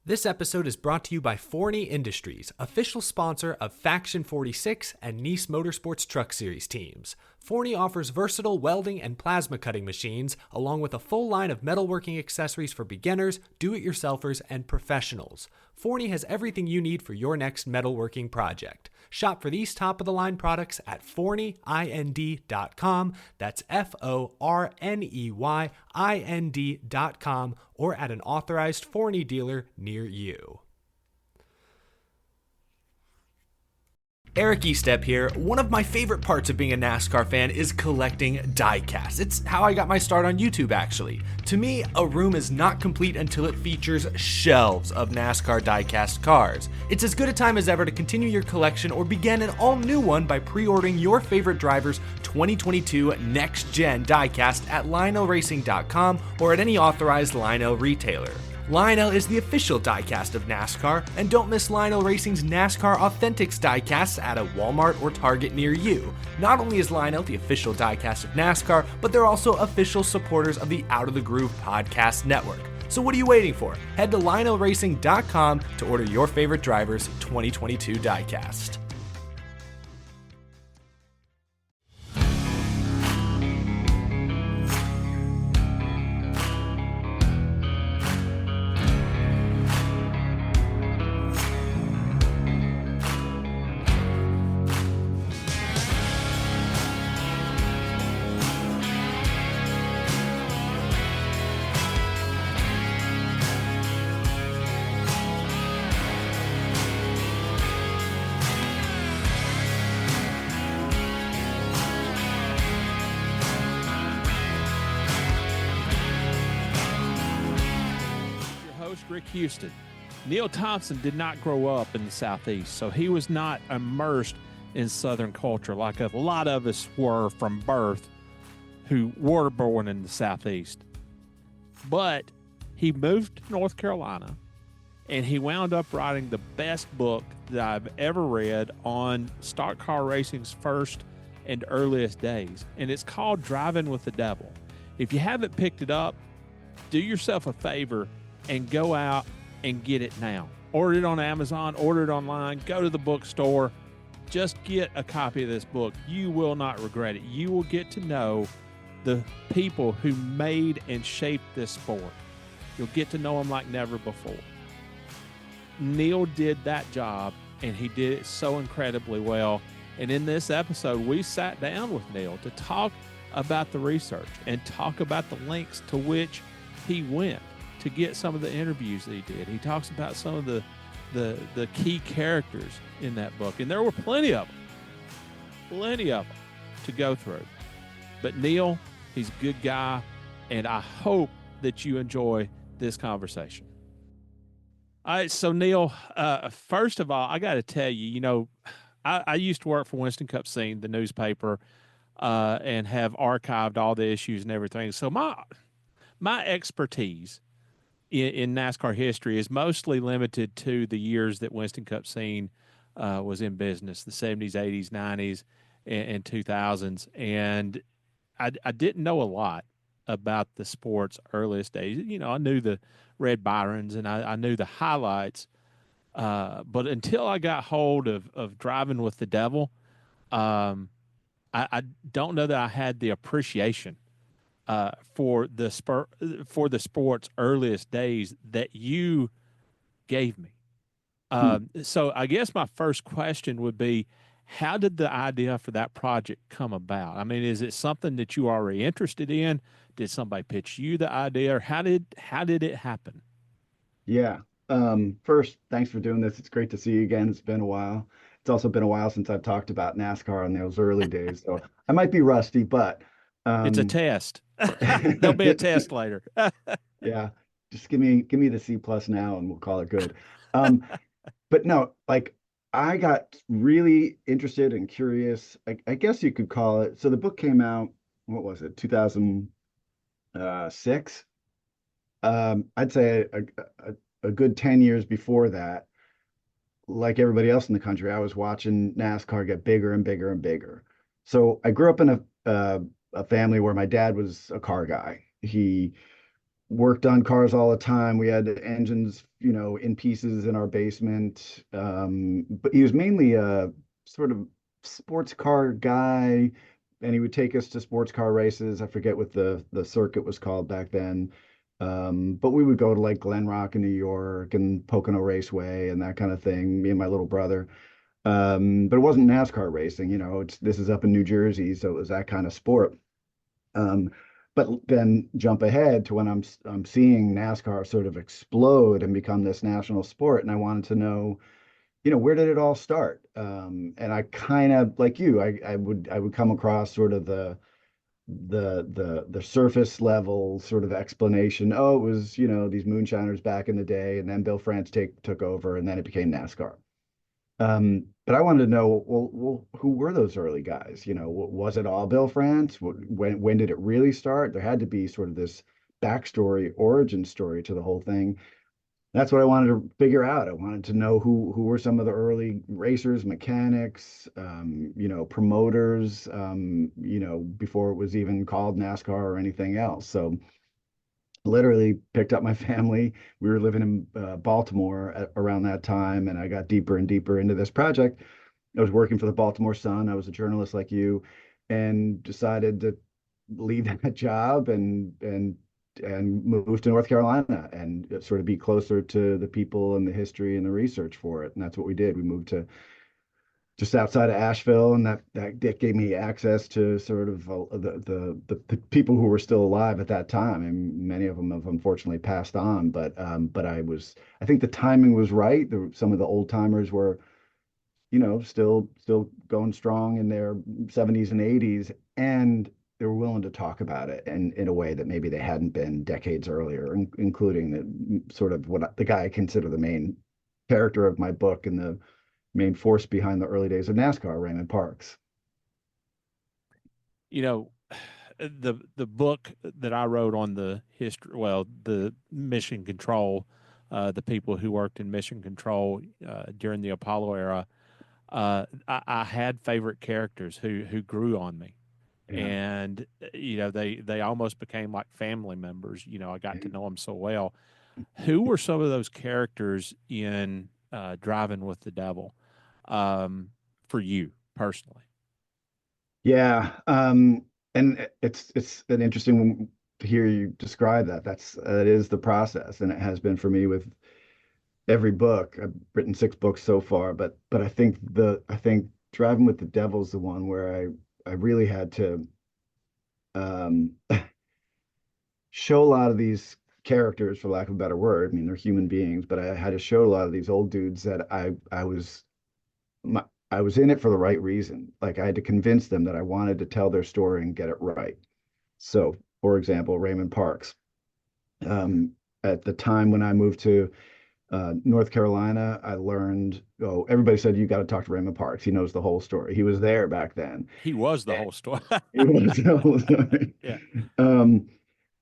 This episode is brought to you by Forney Industries, official sponsor of Faction 46 and Nice Motorsports Truck Series teams. Forney offers versatile welding and plasma cutting machines, along with a full line of metalworking accessories for beginners, do-it-yourselfers, and professionals. Forney has everything you need for your next metalworking project. Shop for these top-of-the-line products at forneyInd.com. That's FORNEYIND.com, or at an authorized Forney dealer near you. Eric Estep here. One of my favorite parts of being a NASCAR fan is collecting diecasts. It's how I got my start on YouTube, actually. To me, a room is not complete until it features shelves of NASCAR diecast cars. It's as good a time as ever to continue your collection or begin an all-new one by pre-ordering your favorite driver's 2022 next-gen diecast at LionelRacing.com or at any authorized Lionel retailer. Lionel is the official diecast of NASCAR, and don't miss Lionel Racing's NASCAR Authentics diecasts at a Walmart or Target near you. Not only is Lionel the official diecast of NASCAR, but they're also official supporters of the Out of the Groove podcast network. So what are you waiting for? Head to LionelRacing.com to order your favorite driver's 2022 diecast. Rick Houston. Neil Thompson did not grow up in the Southeast, so he was not immersed in Southern culture like a lot of us were from birth who were born in the Southeast. But he moved to North Carolina, and he wound up writing the best book that I've ever read on stock car racing's first and earliest days, and it's called Driving with the Devil. If you haven't picked it up, do yourself a favor and go out and get it now. Order it on Amazon, order it online, go to the bookstore. Just get a copy of this book. You will not regret it. You will get to know the people who made and shaped this sport. You'll get to know them like never before. Neil did that job, and he did it so incredibly well. And in this episode, we sat down with Neil to talk about the research and talk about the lengths to which he went to get some of the interviews that he did. He talks about some of the key characters in that book, and there were plenty of them to go through. But Neil, he's a good guy, and I hope that you enjoy this conversation. All right, so Neil, first of all, I got to tell you, I used to work for Winston Cup Scene, the newspaper, and have archived all the issues and everything. So my expertise in NASCAR history is mostly limited to the years that Winston Cup Scene was in business, the 70s, 80s, 90s, and 2000s. And I didn't know a lot about the sport's earliest days. I knew the Red Byrons and I knew the highlights. But until I got hold of Driving with the Devil, I don't know that I had the appreciation for the sport's earliest days that you gave me. So I guess my first question would be, how did the idea for that project come about? I mean, is it something that you were already interested in? Did somebody pitch you the idea, or how did it happen? Yeah. First, thanks for doing this. It's great to see you again. It's been a while. It's also been a while since I've talked about NASCAR in those early days, so I might be rusty, but it's a test. There'll be a test later. Yeah, just give me the C+ now, and we'll call it good. But no, like I got really interested and curious. I guess you could call it. So the book came out. What was it? 2006. I'd say a good 10 years before that. Like everybody else in the country, I was watching NASCAR get bigger and bigger and bigger. So I grew up in a family where my dad was a car guy. He worked on cars all the time. We had engines, in pieces in our basement. But he was mainly a sort of sports car guy, and he would take us to sports car races. I forget what the circuit was called back then. But we would go to like Glen Rock in New York and Pocono Raceway and that kind of thing, me and my little brother. But it wasn't NASCAR racing, this is up in New Jersey, so it was that kind of sport. Um, but then jump ahead to when I'm seeing NASCAR sort of explode and become this national sport, and I wanted to know, where did it all start? And I kind of like you, I would come across sort of the surface level sort of explanation. Oh, it was these moonshiners back in the day, and then Bill France took over, and then it became NASCAR. But I wanted to know, well, who were those early guys? Was it all Bill France? When did it really start? There had to be sort of this backstory, origin story to the whole thing. That's what I wanted to figure out. I wanted to know who were some of the early racers, mechanics, promoters, before it was even called NASCAR or anything else. So literally picked up my family. We were living in Baltimore around that time, and I got deeper and deeper into this project. I was working for the Baltimore Sun. I was a journalist like you, and decided to leave that job and move to North Carolina and sort of be closer to the people and the history and the research for it. And that's what we did. We moved to just outside of Asheville, and that gave me access to sort of the people who were still alive at that time, and many of them have unfortunately passed on. But I think the timing was right. Some of the old timers were, still going strong in their 70s and 80s, and they were willing to talk about it and in a way that maybe they hadn't been decades earlier, including the sort of the guy I consider the main character of my book and the main force behind the early days of NASCAR, Raymond Parks. You know, the book that I wrote on the history, well, the mission control, the people who worked in mission control during the Apollo era, I had favorite characters who grew on me, Yeah. and they almost became like family members. I got to know them so well. Who were some of those characters in Driving with the Devil, for you personally? Yeah. And it's an interesting to hear you describe that. That is the process, and it has been for me with every book. I've written 6 books so far, but I think Driving with the Devil is the one where I really had to um, show a lot of these characters, for lack of a better word. I mean, they're human beings, but I had to show a lot of these old dudes that my, I was in it for the right reason. Like I had to convince them that I wanted to tell their story and get it right. So, for example, Raymond Parks. Um, at the time when I moved to North Carolina, I learned, oh, everybody said you got to talk to Raymond Parks. He knows the whole story. He was there back then. He was the whole story. He was the whole story. Yeah. Um,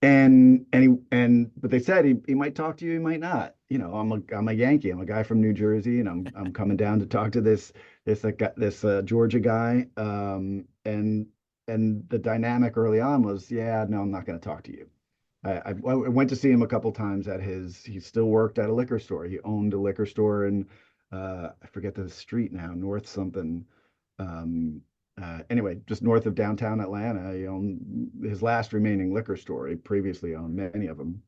but they said he might talk to you, he might not. I'm a Yankee. I'm a guy from New Jersey, and I'm coming down to talk to this Georgia guy. And the dynamic early on was, yeah, no, I'm not going to talk to you. I went to see him a couple times he still worked at a liquor store. He owned a liquor store in I forget the street now, North something. Anyway, just north of downtown Atlanta. He owned his last remaining liquor store. He previously owned many of them.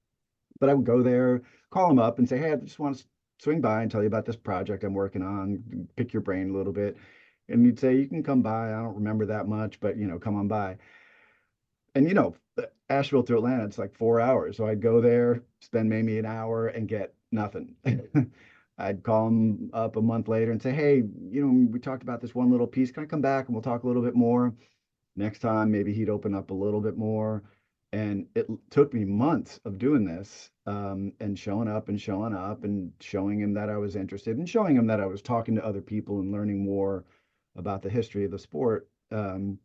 But I would go there, call him up and say, hey, I just want to swing by and tell you about this project I'm working on, pick your brain a little bit. And he'd say, you can come by. I don't remember that much, but come on by. And Asheville to Atlanta, it's like 4 hours. So I'd go there, spend maybe an hour and get nothing. I'd call him up a month later and say, hey, we talked about this one little piece. Can I come back and we'll talk a little bit more? Next time, maybe he'd open up a little bit more. And it took me months of doing this, and showing up and showing him that I was interested and showing him that I was talking to other people and learning more about the history of the sport. And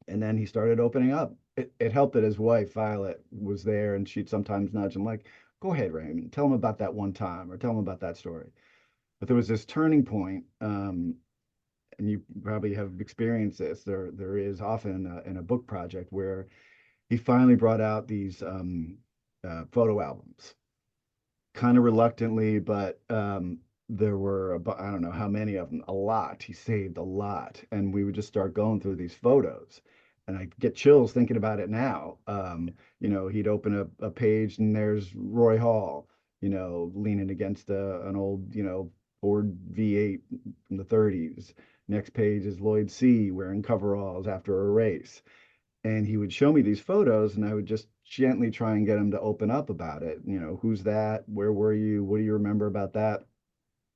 then he started opening up. It helped that his wife, Violet, was there, and she'd sometimes nudge him, like, go ahead, Raymond, tell him about that one time or tell him about that story. But there was this turning point, and you probably have experienced this. There is often in a book project where he finally brought out these photo albums, kind of reluctantly, but there were I don't know how many of them, a lot. He saved a lot, and we would just start going through these photos, and I get chills thinking about it now. He'd open a page, and there's Roy Hall, leaning against an old, Ford V8 from the 30s. Next page is Lloyd C. wearing coveralls after a race. And he would show me these photos, and I would just gently try and get him to open up about it. Who's that? Where were you? What do you remember about that?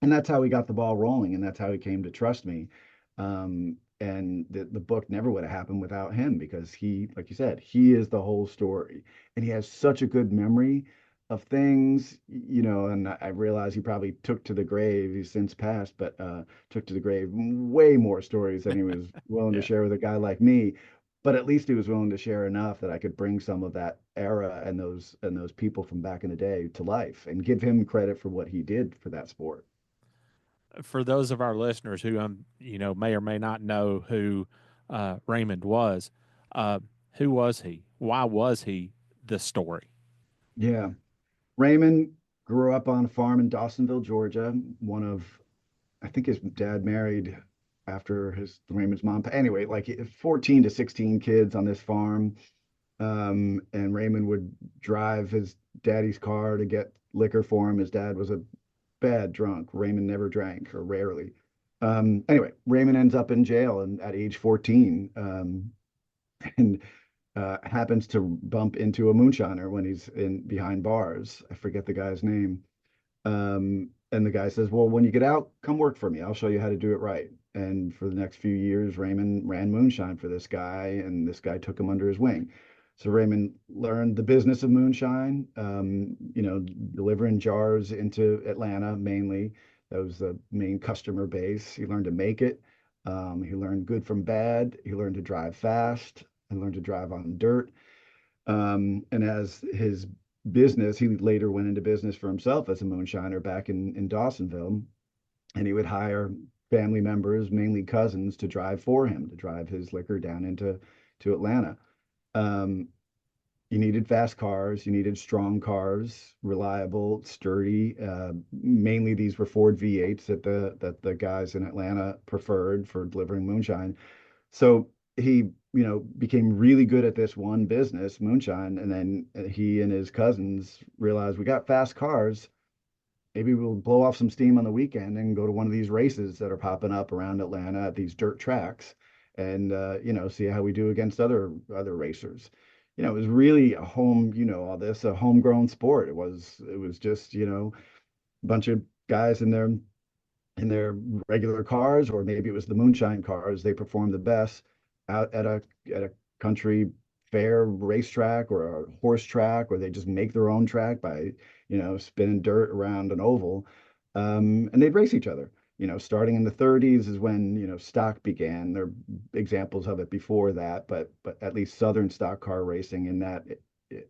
And that's how he got the ball rolling, and that's how he came to trust me. And the book never would have happened without him, because he, like you said, he is the whole story, and he has such a good memory of things, and I realize he probably took to the grave. He's since passed, but took to the grave way more stories than he was willing to Yeah. share with a guy like me. But at least he was willing to share enough that I could bring some of that era and those people from back in the day to life, and give him credit for what he did for that sport. For those of our listeners who may or may not know who Raymond was, uh, who was he? Why was he the story? Yeah. Raymond grew up on a farm in Dawsonville, Georgia. I think his dad married after Raymond's mom. Anyway, like 14 to 16 kids on this farm. And Raymond would drive his daddy's car to get liquor for him. His dad was a bad drunk. Raymond never drank, or rarely. Anyway, Raymond ends up in jail and at age 14, and happens to bump into a moonshiner when he's in behind bars. I forget the guy's name. And the guy says, "Well, when you get out, come work for me. I'll show you how to do it right." And for the next few years, Raymond ran moonshine for this guy, and this guy took him under his wing. So Raymond learned the business of moonshine, delivering jars into Atlanta mainly. That was the main customer base. He learned to make it. He learned good from bad. He learned to drive fast and learned to drive on dirt. And as his business, he later went into business for himself as a moonshiner back in Dawsonville. And he would hire family members, mainly cousins, to drive for him, to drive his liquor down to Atlanta. Um, you needed fast cars, you needed strong cars, reliable, sturdy. Mainly these were Ford V8s that the guys in Atlanta preferred for delivering moonshine. So he, became really good at this one business, moonshine, and then he and his cousins realized, we got fast cars. Maybe we'll blow off some steam on the weekend and go to one of these races that are popping up around Atlanta at these dirt tracks, and see how we do against other racers. It was really all this a homegrown sport. It was just a bunch of guys in their regular cars, or maybe it was the moonshine cars. They performed the best out at a country fair racetrack or a horse track, or they just make their own track by spinning dirt around an oval, and they'd race each other. Starting in the 30s is when stock began. There are examples of it before that, but at least Southern stock car racing in that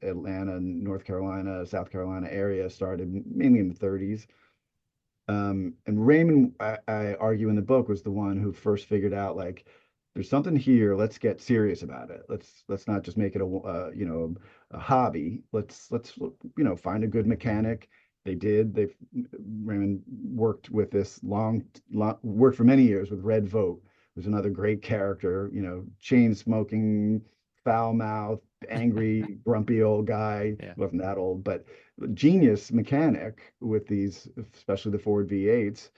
Atlanta, North Carolina, South Carolina area started mainly in the 30s. And Raymond, I argue in the book, was the one who first figured out, like, there's something here. Let's get serious about it. Let's not just make it a hobby. Let's find a good mechanic. They did. Raymond worked with this worked for many years with Red Vote, who's another great character. Chain smoking, foul mouth, angry, grumpy old guy. Yeah. Wasn't that old, but genius mechanic with these, especially the Ford V8s,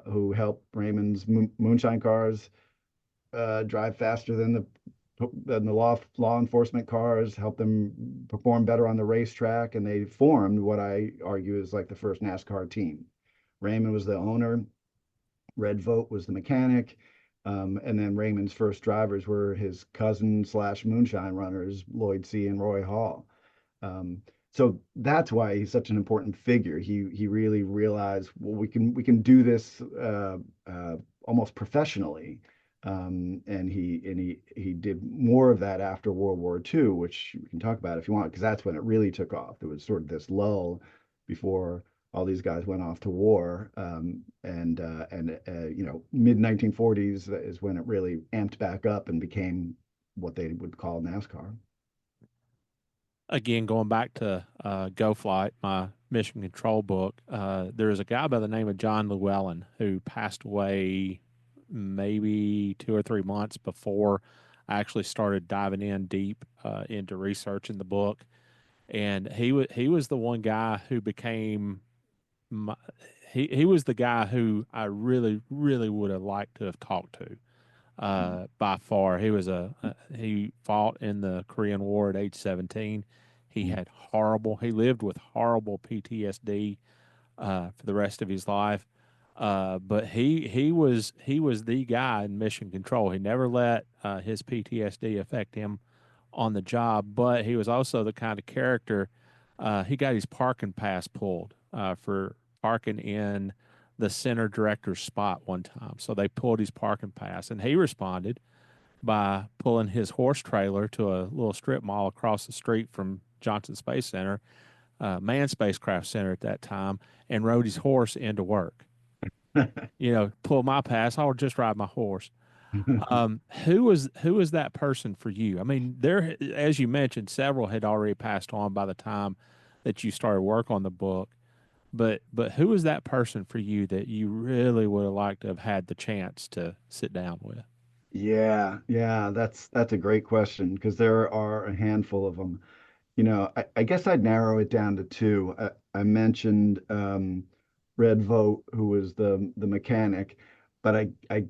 who helped Raymond's moonshine cars drive faster than the law enforcement cars, help them perform better on the racetrack, and they formed what I argue is like the first NASCAR team. Raymond was the owner, Red Vote was the mechanic, and then Raymond's first drivers were his cousin slash moonshine runners, Lloyd C. and Roy Hall. So that's why he's such an important figure. He really realized, well, we can do this almost professionally. And he did more of that after World War II, which we can talk about if you want, because that's when it really took off. There was sort of this lull before all these guys went off to war, and mid 1940s is when it really amped back up and became what they would call NASCAR. again, going back to Go Flight, my mission control book, there's a guy by the name of John Llewellyn who passed away maybe 2 or 3 months before I actually started diving in deep into researching the book. And he was the one guy who became my, he was the guy who I really really would have liked to have talked to. By far, he fought in the Korean War at age 17. He lived with horrible PTSD for the rest of his life. But he was the guy in mission control. He never let his PTSD affect him on the job. But he was also the kind of character. He got his parking pass pulled for parking in the center director's spot one time. So they pulled his parking pass, and he responded by pulling his horse trailer to a little strip mall across the street from Johnson Space Center, Manned Spacecraft Center at that time, and rode his horse into work. Pull my pass. I'll just ride my horse. Who was that person for you? I mean, there, as you mentioned, several had already passed on by the time that you started work on the book. But who was that person for you that you really would have liked to have had the chance to sit down with? Yeah, yeah, that's a great question because there are a handful of them. I guess I'd narrow it down to two. I mentioned Red Vogt, who was the mechanic, but I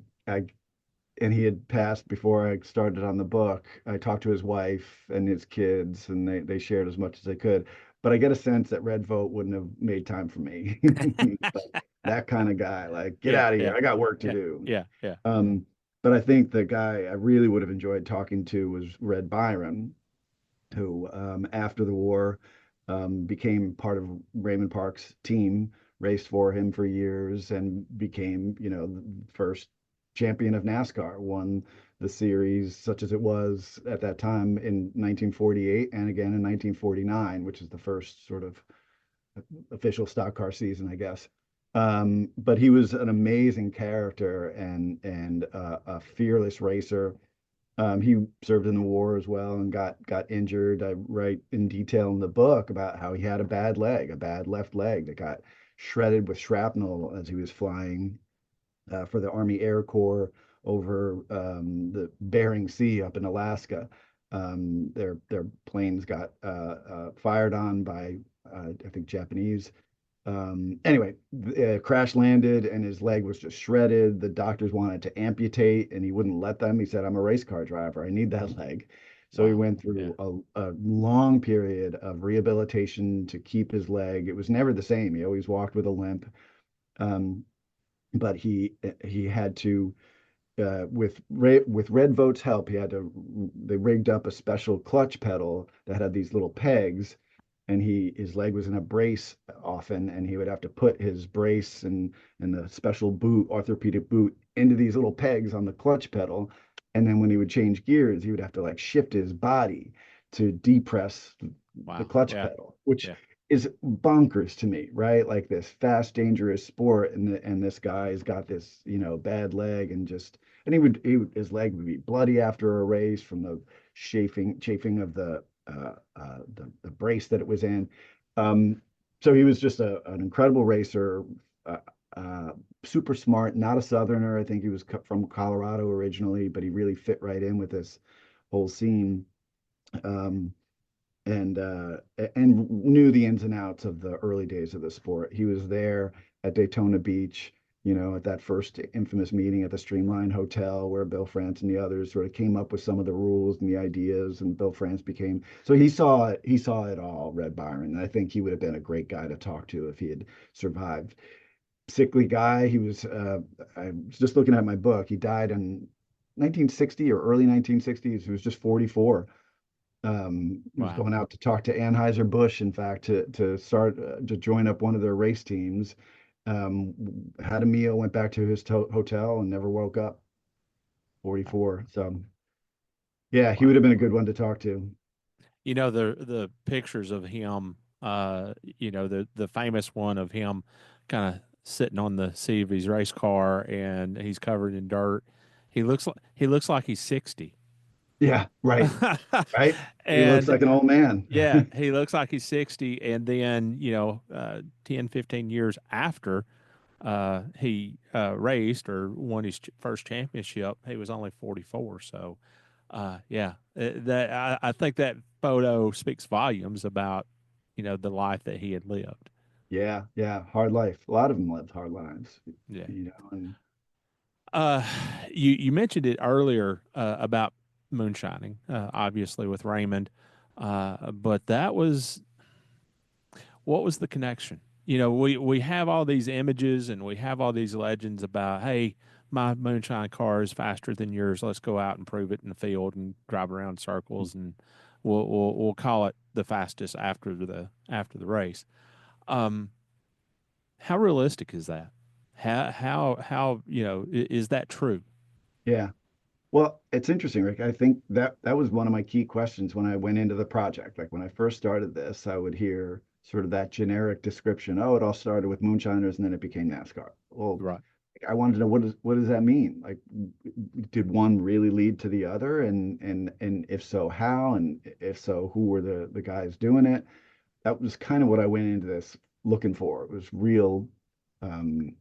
and he had passed before I started on the book. I talked to his wife and his kids, and they shared as much as they could. But I get a sense that Red Vogt wouldn't have made time for me. Like, that kind of guy, like, get Yeah, out of yeah, here. I got work to yeah, do. yeah, yeah. But I think the guy I really would have enjoyed talking to was Red Byron, who, after the war, became part of Raymond Parks' team, raced for him for years, and became, the first champion of NASCAR, won the series such as it was at that time in 1948 and again in 1949, which is the first sort of official stock car season, I guess. But he was an amazing character and a fearless racer. He served in the war as well and got injured. I write in detail in the book about how he had a bad leg, a bad left leg that got shredded with shrapnel as he was flying for the Army Air Corps over the Bering Sea up in Alaska. Their planes got fired on by I think Japanese. Anyway, crash landed and his leg was just shredded. The doctors wanted to amputate and he wouldn't let them. He said, I'm a race car driver. I need that leg. So he Wow. went Yeah. through a long period of rehabilitation to keep his leg. It was never the same. He always walked with a limp. Um, but he had to with Red Vogt's help, they rigged up a special clutch pedal that had these little pegs, and his leg was in a brace often, and he would have to put his brace and the special boot, orthopedic boot, into these little pegs on the clutch pedal, and then when he would change gears, he would have to like shift his body to depress the Wow. clutch Yeah. pedal, which Yeah. is bonkers to me, right? Like this fast, dangerous sport, and this guy's got this, bad leg, and his leg would be bloody after a race from the chafing of the brace that it was in. Um, so he was just an incredible racer, uh, uh, super smart, not a Southerner. I think he was from Colorado originally, but he really fit right in with this whole scene. Um, and knew the ins and outs of the early days of the sport. He was there at Daytona Beach, at that first infamous meeting at the Streamline Hotel where Bill France and the others sort of came up with some of the rules and the ideas, and Bill France became so he saw it all, Red Byron. And I think he would have been a great guy to talk to if he had survived. Sickly guy. I was just looking at my book. He died in 1960 or early 1960s. He was just 44. He was Wow. going out to talk to Anheuser-Busch, in fact, to join up one of their race teams. Um, Had a meal, went back to his hotel, and never woke up. 44. So yeah, he would Wow. have been a good one to talk to. The pictures of him, the famous one of him kind of sitting on the seat of his race car and he's covered in dirt. He looks like he's 60. Yeah, right, right. He looks And like an old man. yeah, he looks like he's 60. And then, 10, 15 years after he raced or won his first championship, he was only 44. So, yeah, I think that photo speaks volumes about, the life that he had lived. Yeah, yeah, hard life. A lot of them lived hard lives, Yeah. and Uh, you mentioned it earlier about moonshining, obviously with Raymond, but that was what was the connection? We have all these images and we have all these legends about, hey, my moonshine car is faster than yours. Let's go out and prove it in the field and drive around in circles, and we'll call it the fastest after the race. Um, how realistic is that? How is that true? yeah. Well, it's interesting, Rick. I think that was one of my key questions when I went into the project. Like when I first started this, I would hear sort of that generic description. Oh, it all started with moonshiners and then it became NASCAR. Well, Right. I wanted to know what does that mean? Like, did one really lead to the other? And if so, how? And if so, who were the guys doing it? That was kind of what I went into this looking for. It was real um,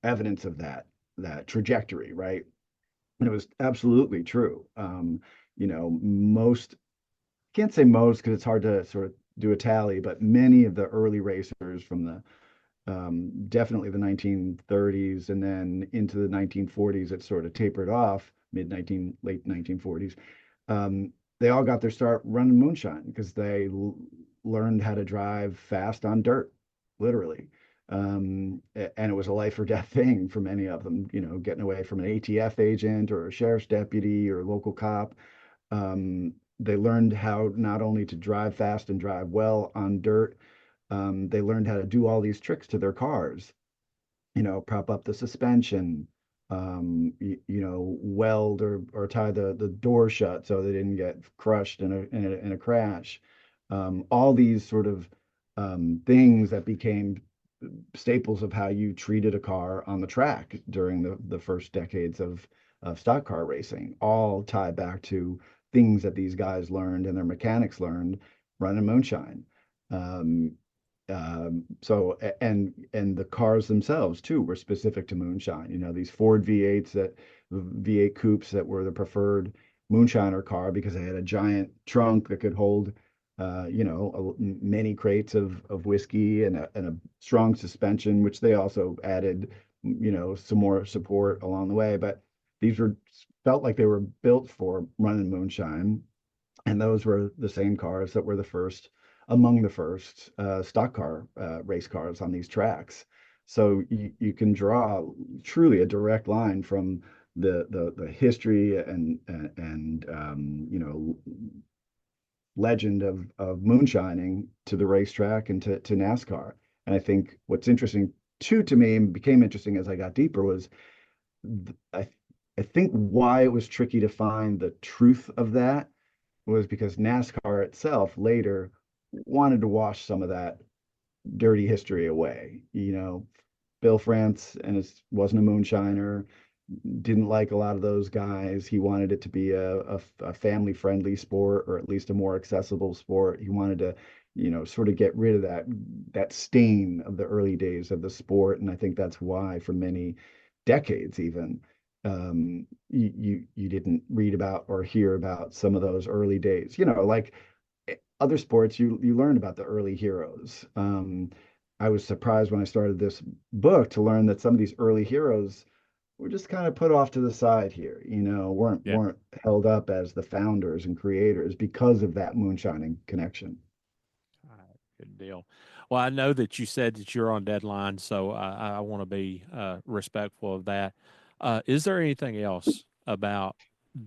evidence of that trajectory, right? And it was absolutely true. Most can't say most because it's hard to sort of do a tally, but many of the early racers from the definitely the 1930s and then into the 1940s, it sort of tapered off late 1940s. They all got their start running moonshine because they learned how to drive fast on dirt, literally. And it was a life or death thing for many of them, getting away from an ATF agent or a sheriff's deputy or a local cop. They learned how not only to drive fast and drive well on dirt, they learned how to do all these tricks to their cars, prop up the suspension, weld or tie the door shut so they didn't get crushed in a crash. All these sort of things that became staples of how you treated a car on the track during the first decades of stock car racing, all tie back to things that these guys learned and their mechanics learned running moonshine. Um, and the cars themselves too were specific to moonshine. These Ford V8s V8 coupes that were the preferred moonshiner car because they had a giant trunk that could hold many crates of whiskey and a strong suspension, which they also added, some more support along the way. But these were felt like they were built for running moonshine, and those were the same cars that were among the first stock car race cars on these tracks. So you can draw truly a direct line from the history and legend of moonshining to the racetrack and to NASCAR. And I think what's interesting too to me and became interesting as I got deeper was I I think why it was tricky to find the truth of that was because NASCAR itself later wanted to wash some of that dirty history away. Bill France and his wasn't a moonshiner, didn't like a lot of those guys. He wanted it to be a family friendly sport or at least a more accessible sport. He wanted to, sort of get rid of that stain of the early days of the sport. And I think that's why for many decades even you didn't read about or hear about some of those early days. Like other sports, you learn about the early heroes. I was surprised when I started this book to learn that some of these early heroes were just kind of put off to the side here, weren't Yeah. weren't held up as the founders and creators because of that moonshining connection. All right, good deal. Well, I know that you said that you're on deadline, so I want to be respectful of that. Is there anything else about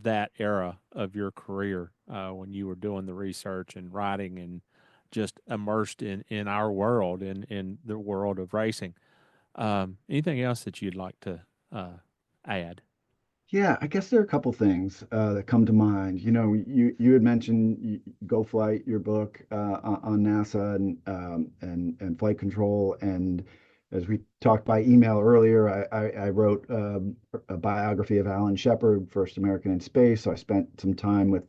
that era of your career when you were doing the research and writing and just immersed in our world, in the world of racing? Anything else that you'd like to add? Yeah, I guess there are a couple things that come to mind. You had mentioned Go Flight, your book on NASA and flight control, and as we talked by email earlier, I wrote a biography of Alan Shepard, first American in space. So I spent some time with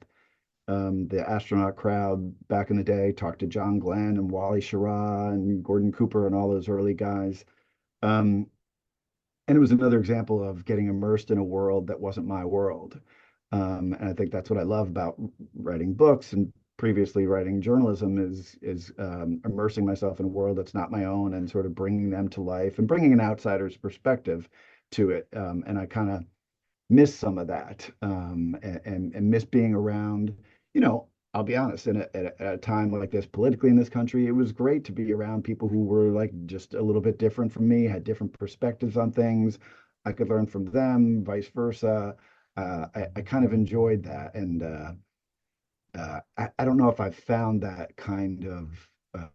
the astronaut crowd back in the day, talked to John Glenn and Wally Schirra and Gordon Cooper and all those early guys. Um, and it was another example of getting immersed in a world that wasn't my world. And I think that's what I love about writing books and previously writing journalism is immersing myself in a world that's not my own and sort of bringing them to life and bringing an outsider's perspective to it. And I kind of miss some of that, and miss being around, you know, I'll be honest, at a time like this politically in this country, it was great to be around people who were like just a little bit different from me, had different perspectives on things. I could learn from them, vice versa. I kind of enjoyed that. And I don't know if I've found that kind of, I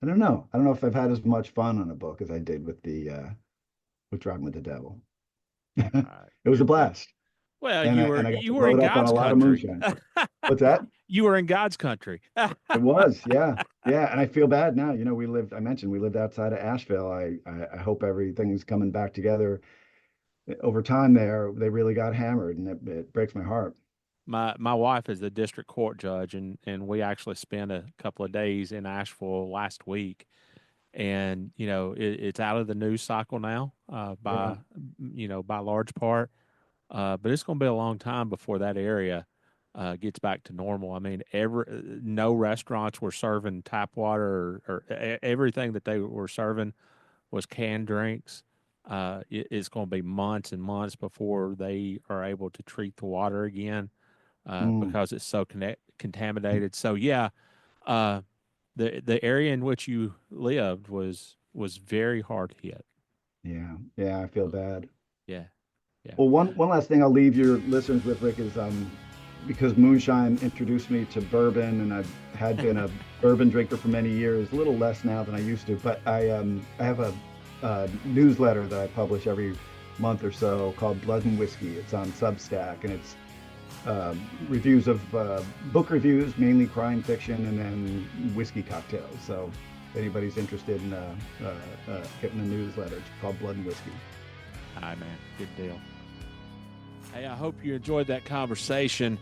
don't know. I don't know if I've had as much fun on a book as I did with Driving with the Devil. It was a blast. Well, And I got to you were in load up on God's a lot of country. moonshine. What's that? You were in God's country. It was, yeah. Yeah. And I feel bad now. You know, I mentioned we lived outside of Asheville. I hope everything's coming back together over time there. They really got hammered, and it breaks my heart. My wife is the district court judge, and we actually spent a couple of days in Asheville last week. And it's out of the news cycle now, Yeah. by large part. But it's going to be a long time before that area gets back to normal. I mean, no restaurants were serving tap water, or everything that they were serving was canned drinks. It's going to be months and months before they are able to treat the water again, Mm, because it's so contaminated. So yeah, the area in which you lived was very hard hit. yeah. Yeah. I feel bad. Yeah, yeah. Well, one last thing I'll leave your listeners with, Rick, is because moonshine introduced me to bourbon, and I've had been a bourbon drinker for many years, a little less now than I used to, but I have a newsletter that I publish every month or so called Blood and Whiskey. It's on Substack, and it's reviews of book reviews, mainly crime fiction, and then whiskey cocktails. So if anybody's interested in getting the newsletter, it's called Blood and Whiskey. Hi, man. Good deal. Hey, I hope you enjoyed that conversation.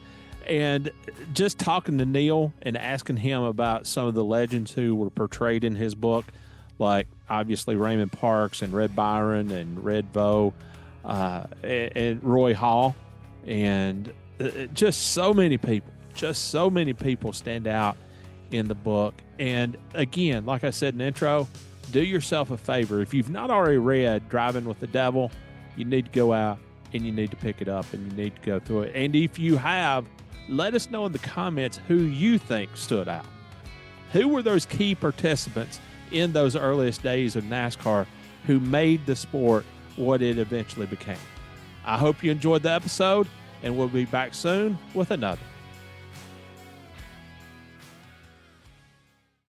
And just talking to Neil and asking him about some of the legends who were portrayed in his book, like obviously Raymond Parks and Red Byron and Red Vo, and Roy Hall, and just so many people stand out in the book. And again, like I said in the intro, do yourself a favor. If you've not already read Driving with the Devil, you need to go out and you need to pick it up and you need to go through it. And if you have, let us know in the comments who you think stood out. Who were those key participants in those earliest days of NASCAR who made the sport what it eventually became? I hope you enjoyed the episode, and we'll be back soon with another.